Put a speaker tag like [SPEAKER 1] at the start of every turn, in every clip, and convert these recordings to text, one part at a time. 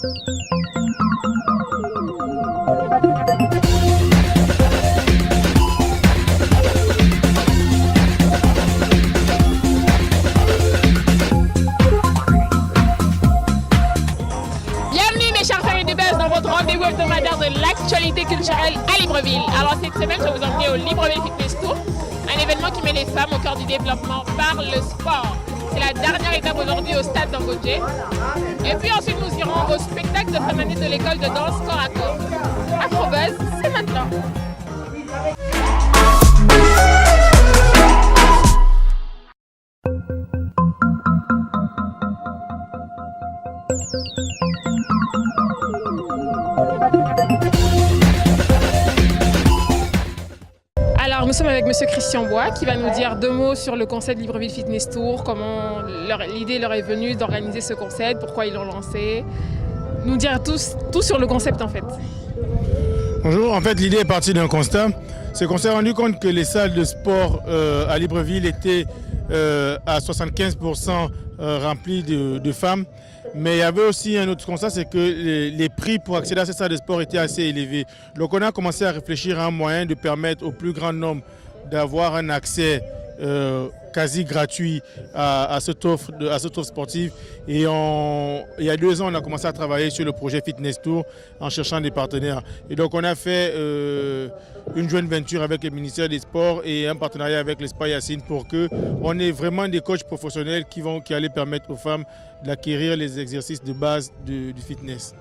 [SPEAKER 1] Rendez-vous hebdomadaire de l'actualité culturelle à Libreville. Alors cette semaine, je vais vous emmener au Libreville Fitness Tour, un événement qui met les femmes au cœur du développement par le sport. C'est la dernière étape aujourd'hui au stade d'Ambodje. Et puis ensuite, nous irons au spectacle de fin d'année de l'école de danse Corps à Corps. Afrobuzz, c'est maintenant. Alors nous sommes avec Monsieur Christian Bois qui va nous dire deux mots sur le concept Libreville Fitness Tour, comment l'idée leur est venue d'organiser ce concept, pourquoi ils l'ont lancé, nous dire tout sur le concept en fait.
[SPEAKER 2] Bonjour, en fait l'idée est partie d'un constat, c'est qu'on s'est rendu compte que les salles de sport à Libreville étaient à 75% remplies de femmes. Mais il y avait aussi un autre constat, c'est que les prix pour accéder à ces salles de sport étaient assez élevés. Donc on a commencé à réfléchir à un moyen de permettre au plus grand nombre d'avoir un accès quasi gratuit à cette offre sportive. Et il y a 2 ans, on a commencé à travailler sur le projet Fitness Tour en cherchant des partenaires. Et donc on a fait une joint venture avec le ministère des Sports et un partenariat avec l'Espace Yacine pour qu'on ait vraiment des coachs professionnels qui allaient permettre aux femmes d'acquérir les exercices de base du fitness.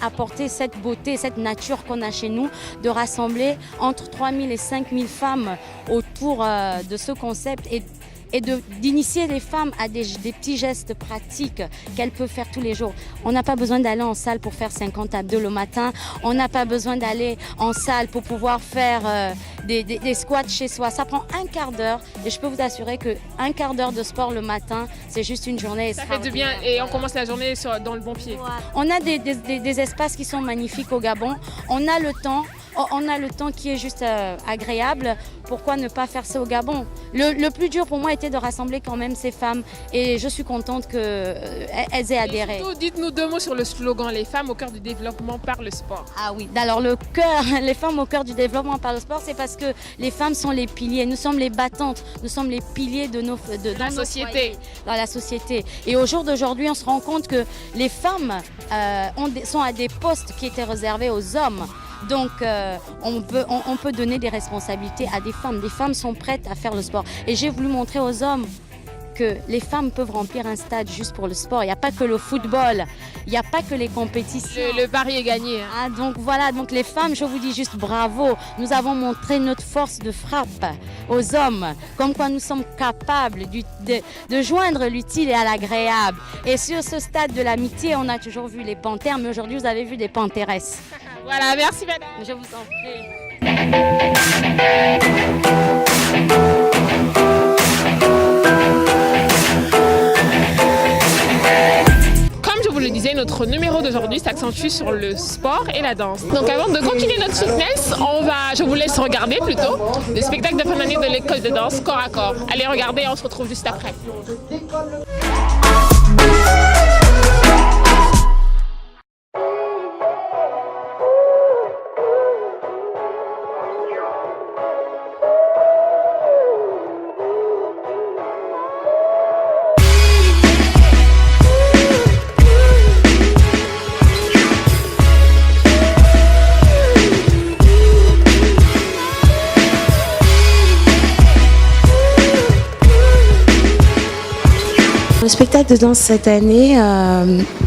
[SPEAKER 3] Apporter cette beauté, cette nature qu'on a chez nous, de rassembler entre 3000 et 5000 femmes autour de ce concept et d'initier les femmes à des petits gestes pratiques qu'elles peuvent faire tous les jours. On n'a pas besoin d'aller en salle pour faire 50 abdos le matin, on n'a pas besoin d'aller en salle pour pouvoir faire des squats chez soi. Ça prend un quart d'heure et je peux vous assurer qu'un quart d'heure de sport le matin, c'est juste une journée.
[SPEAKER 1] Ça fait du bien et on commence la journée dans le bon pied.
[SPEAKER 3] On a des espaces qui sont magnifiques au Gabon, on a le temps. On a le temps qui est juste agréable, pourquoi ne pas faire ça au Gabon? Le plus dur pour moi était de rassembler quand même ces femmes et je suis contente qu'elles aient adhéré.
[SPEAKER 1] Surtout, dites-nous 2 mots sur le slogan « Les femmes au cœur du développement par le sport ».
[SPEAKER 3] Ah oui, alors les femmes au cœur du développement par le sport, c'est parce que les femmes sont les piliers, nous sommes les battantes, nous sommes les piliers de
[SPEAKER 1] la société.
[SPEAKER 3] Dans la société. Et au jour d'aujourd'hui, on se rend compte que les femmes sont à des postes qui étaient réservés aux hommes. Donc on peut donner des responsabilités à des femmes. Des femmes sont prêtes à faire le sport. Et j'ai voulu montrer aux hommes que les femmes peuvent remplir un stade juste pour le sport. Il n'y a pas que le football, il n'y a pas que les compétitions.
[SPEAKER 1] Le pari est gagné. Hein.
[SPEAKER 3] Ah, donc voilà, donc les femmes, je vous dis juste bravo. Nous avons montré notre force de frappe aux hommes, comme quoi nous sommes capables de joindre l'utile et à l'agréable. Et sur ce stade de l'amitié, on a toujours vu les panthères, mais aujourd'hui vous avez vu des panthéresses.
[SPEAKER 1] Voilà, merci madame.
[SPEAKER 3] Je vous en prie.
[SPEAKER 1] Comme je vous le disais, notre numéro d'aujourd'hui s'accentue sur le sport et la danse. Donc avant de continuer notre fitness, je vous laisse regarder plutôt le spectacle de fin d'année de l'école de danse Corps à Corps. Allez regarder, on se retrouve juste après.
[SPEAKER 4] Le spectacle de danse cette année,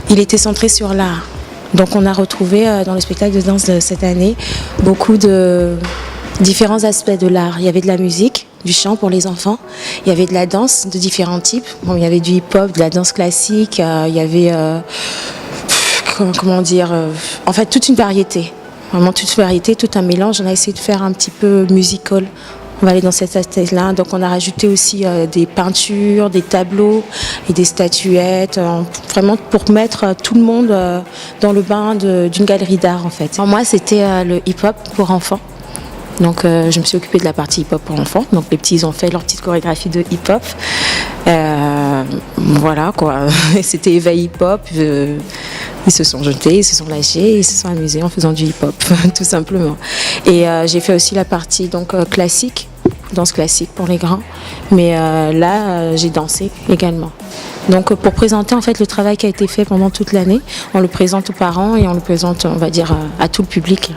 [SPEAKER 4] il était centré sur l'art. Donc on a retrouvé dans le spectacle de danse de cette année beaucoup de différents aspects de l'art. Il y avait de la musique, du chant pour les enfants, il y avait de la danse de différents types. Bon, il y avait du hip-hop, de la danse classique, il y avait, comment dire, en fait toute une variété. Vraiment toute une variété, tout un mélange. On a essayé de faire un petit peu musical On va aller dans cette aspect-là. Donc on a rajouté aussi des peintures, des tableaux et des statuettes, vraiment pour mettre tout le monde dans le bain d'une galerie d'art en fait. Alors, moi c'était le hip-hop pour enfants. Donc je me suis occupée de la partie hip-hop pour enfants. Donc les petits ils ont fait leur petite chorégraphie de hip-hop. Voilà quoi. C'était éveil hip-hop. Ils se sont jetés, ils se sont lâchés, ils se sont amusés en faisant du hip-hop, tout simplement. Et j'ai fait aussi la partie donc classique, danse classique pour les grands. Mais là j'ai dansé également. Donc pour présenter en fait le travail qui a été fait pendant toute l'année, on le présente aux parents et on le présente, on va dire, à tout le public.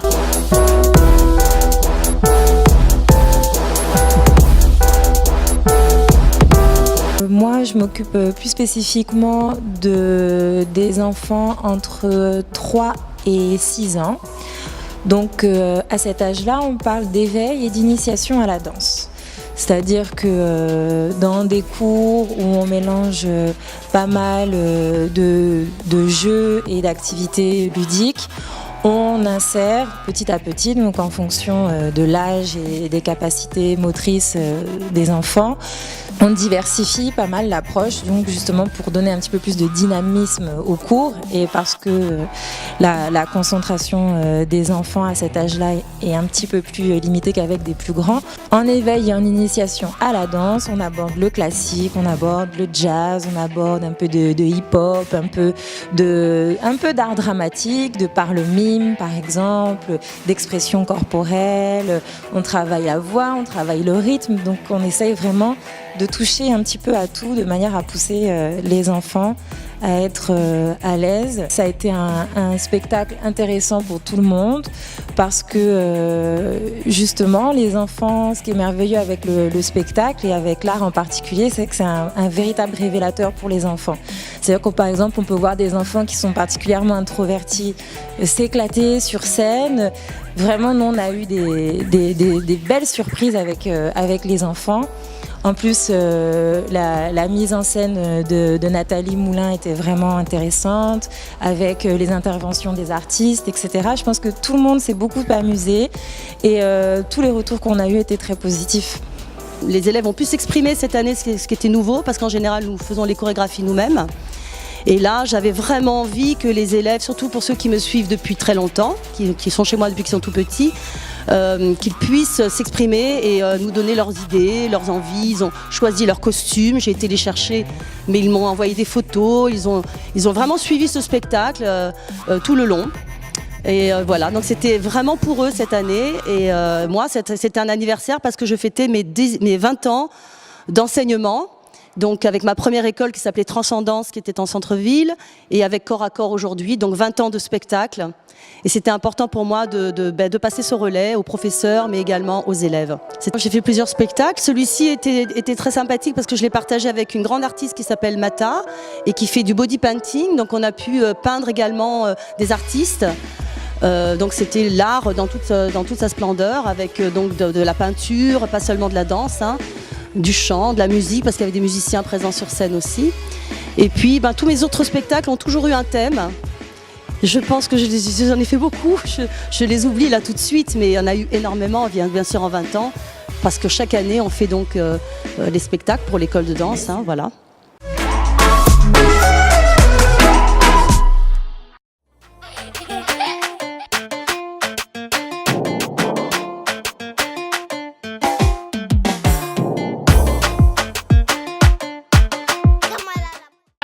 [SPEAKER 5] Moi, je m'occupe plus spécifiquement des enfants entre 3 et 6 ans. Donc à cet âge-là, on parle d'éveil et d'initiation à la danse. C'est-à-dire que dans des cours où on mélange pas mal de jeux et d'activités ludiques, on insère petit à petit, donc en fonction de l'âge et des capacités motrices des enfants, on diversifie pas mal l'approche, donc justement pour donner un petit peu plus de dynamisme au cours et parce que la concentration des enfants à cet âge-là est un petit peu plus limitée qu'avec des plus grands. En éveil et en initiation à la danse, on aborde le classique, on aborde le jazz, on aborde un peu de hip-hop, un peu d'art dramatique, de par le mime par exemple, d'expression corporelle, on travaille la voix, on travaille le rythme, donc on essaye vraiment de toucher un petit peu à tout de manière à pousser les enfants à être à l'aise. Ça a été un spectacle intéressant pour tout le monde parce que justement les enfants, ce qui est merveilleux avec le spectacle et avec l'art en particulier, c'est que c'est un véritable révélateur pour les enfants. C'est-à-dire que par exemple on peut voir des enfants qui sont particulièrement introvertis s'éclater sur scène. Vraiment nous on a eu des belles surprises avec les enfants. En plus, la mise en scène de Nathalie Moulin était vraiment intéressante, avec les interventions des artistes, etc. Je pense que tout le monde s'est beaucoup amusé et tous les retours qu'on a eus étaient très positifs.
[SPEAKER 6] Les élèves ont pu s'exprimer cette année, ce qui était nouveau, parce qu'en général, nous faisons les chorégraphies nous-mêmes. Et là, j'avais vraiment envie que les élèves, surtout pour ceux qui me suivent depuis très longtemps, qui sont chez moi depuis qu'ils sont tout petits, qu'ils puissent s'exprimer et nous donner leurs idées, leurs envies. Ils ont choisi leurs costumes, j'ai été les chercher, mais ils m'ont envoyé des photos. Ils ont vraiment suivi ce spectacle tout le long. Et voilà, donc c'était vraiment pour eux cette année. Et moi, c'était un anniversaire parce que je fêtais mes 20 ans d'enseignement. Donc avec ma première école qui s'appelait Transcendance, qui était en centre-ville, et avec Corps à Corps aujourd'hui, donc 20 ans de spectacle. Et c'était important pour moi de passer ce relais aux professeurs, mais également aux élèves. J'ai fait plusieurs spectacles. Celui-ci était très sympathique parce que je l'ai partagé avec une grande artiste qui s'appelle Mata et qui fait du body painting. Donc on a pu peindre également des artistes. Donc c'était l'art dans toute sa splendeur, avec donc de la peinture, pas seulement de la danse, hein, du chant, de la musique, parce qu'il y avait des musiciens présents sur scène aussi. Et puis tous mes autres spectacles ont toujours eu un thème. Je pense que j'en ai fait beaucoup, je les oublie là tout de suite, mais il y en a eu énormément, bien sûr en 20 ans, parce que chaque année on fait donc les spectacles pour l'école de danse, hein, voilà.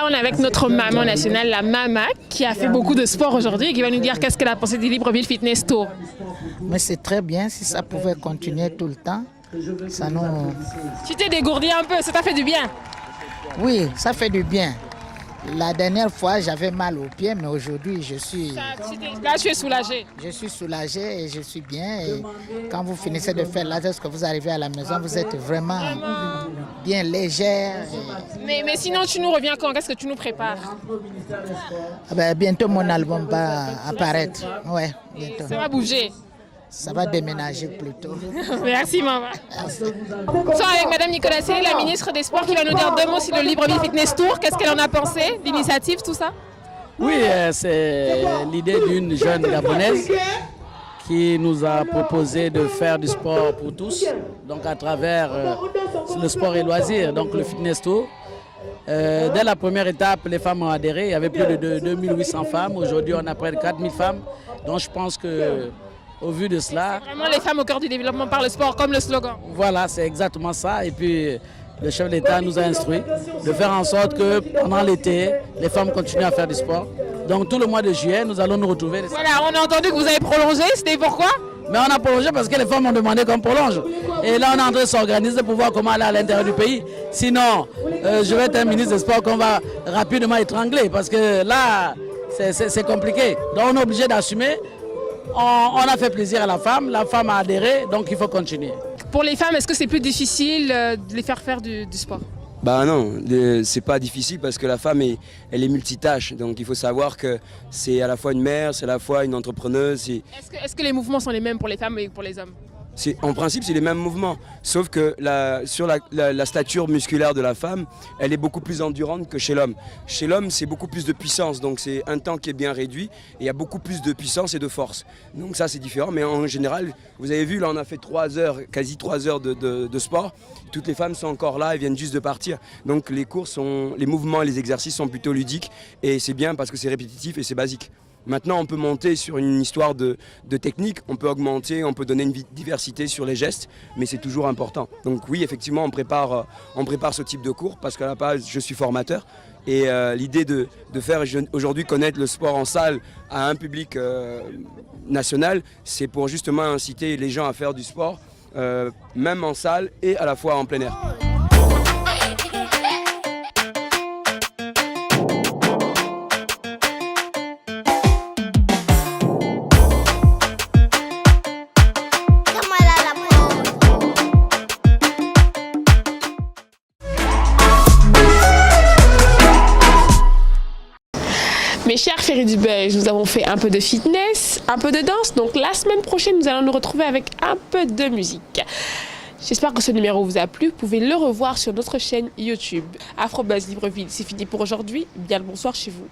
[SPEAKER 1] On est avec notre maman nationale, la Mama, qui a fait beaucoup de sport aujourd'hui et qui va nous dire qu'est-ce qu'elle a pensé du Libreville Fitness Tour.
[SPEAKER 7] Mais c'est très bien, si ça pouvait continuer tout le temps, ça nous...
[SPEAKER 1] Tu t'es dégourdi un peu, ça t'a fait du bien?
[SPEAKER 7] Oui, ça fait du bien. La dernière fois, j'avais mal aux pieds, mais aujourd'hui, je suis...
[SPEAKER 1] Là, tu es soulagé?
[SPEAKER 7] Je suis soulagé et je suis bien. Et quand vous finissez de faire l'adresse, que vous arrivez à la maison, vous êtes vraiment bien légère. Et...
[SPEAKER 1] Mais sinon, tu nous reviens quand? Qu'est-ce que tu nous prépares?
[SPEAKER 7] Bientôt, mon album va apparaître. Ouais, bientôt.
[SPEAKER 1] Ça va bouger?
[SPEAKER 7] Ça va déménager plutôt.
[SPEAKER 1] Merci, maman. Nous sommes avec Madame Nicolas Sélé, la ministre des Sports, qui va nous dire 2 mots sur le Libreville Fitness Tour. Qu'est-ce qu'elle en a pensé, l'initiative, tout ça?
[SPEAKER 8] Oui, c'est l'idée d'une jeune Gabonaise qui nous a proposé de faire du sport pour tous, donc à travers le sport et loisirs, donc le fitness tour. Dès la première étape, les femmes ont adhéré, il y avait plus de 2800 femmes, aujourd'hui on a près de 4000 femmes, donc je pense que au vu de cela...
[SPEAKER 1] C'est vraiment les femmes au cœur du développement par le sport, comme le slogan.
[SPEAKER 8] Voilà, c'est exactement ça, et puis le chef d'État nous a instruit de faire en sorte que pendant l'été, les femmes continuent à faire du sport. Donc tout le mois de juillet, nous allons nous retrouver.
[SPEAKER 1] Voilà, on a entendu que vous avez prolongé, c'était pourquoi?
[SPEAKER 8] Mais on a prolongé parce que les femmes ont demandé qu'on prolonge. Et là, on est en train de s'organiser pour voir comment aller à l'intérieur du pays. Sinon, je vais être un ministre des Sports qu'on va rapidement étrangler parce que là, c'est compliqué. Donc on est obligé d'assumer. On a fait plaisir à la femme a adhéré, donc il faut continuer.
[SPEAKER 1] Pour les femmes, est-ce que c'est plus difficile de les faire du sport?
[SPEAKER 9] Bah non, c'est pas difficile parce que la femme, elle est multitâche. Donc il faut savoir que c'est à la fois une mère, c'est à la fois une entrepreneuse.
[SPEAKER 1] Est-ce que les mouvements sont les mêmes pour les femmes et pour les hommes?
[SPEAKER 9] En principe, c'est les mêmes mouvements. Sauf que sur la stature musculaire de la femme, elle est beaucoup plus endurante que chez l'homme. Chez l'homme, c'est beaucoup plus de puissance. Donc c'est un temps qui est bien réduit et il y a beaucoup plus de puissance et de force. Donc ça, c'est différent. Mais en général, vous avez vu, là, on a fait 3 heures, quasi 3 heures de sport. Toutes les femmes sont encore là, elles viennent juste de partir. Donc les mouvements et les exercices sont plutôt ludiques. Et c'est bien parce que c'est répétitif et c'est basique. Maintenant, on peut monter sur une histoire de technique, on peut augmenter, on peut donner une diversité sur les gestes, mais c'est toujours important. Donc oui, effectivement, on prépare ce type de cours parce qu'à la base, je suis formateur. Et l'idée de faire aujourd'hui connaître le sport en salle à un public national, c'est pour justement inciter les gens à faire du sport, même en salle et à la fois en plein air.
[SPEAKER 1] Mes chers férus du buzz, nous avons fait un peu de fitness, un peu de danse. Donc la semaine prochaine, nous allons nous retrouver avec un peu de musique. J'espère que ce numéro vous a plu. Vous pouvez le revoir sur notre chaîne YouTube. Afro Buzz Libreville, c'est fini pour aujourd'hui. Bien le bonsoir chez vous.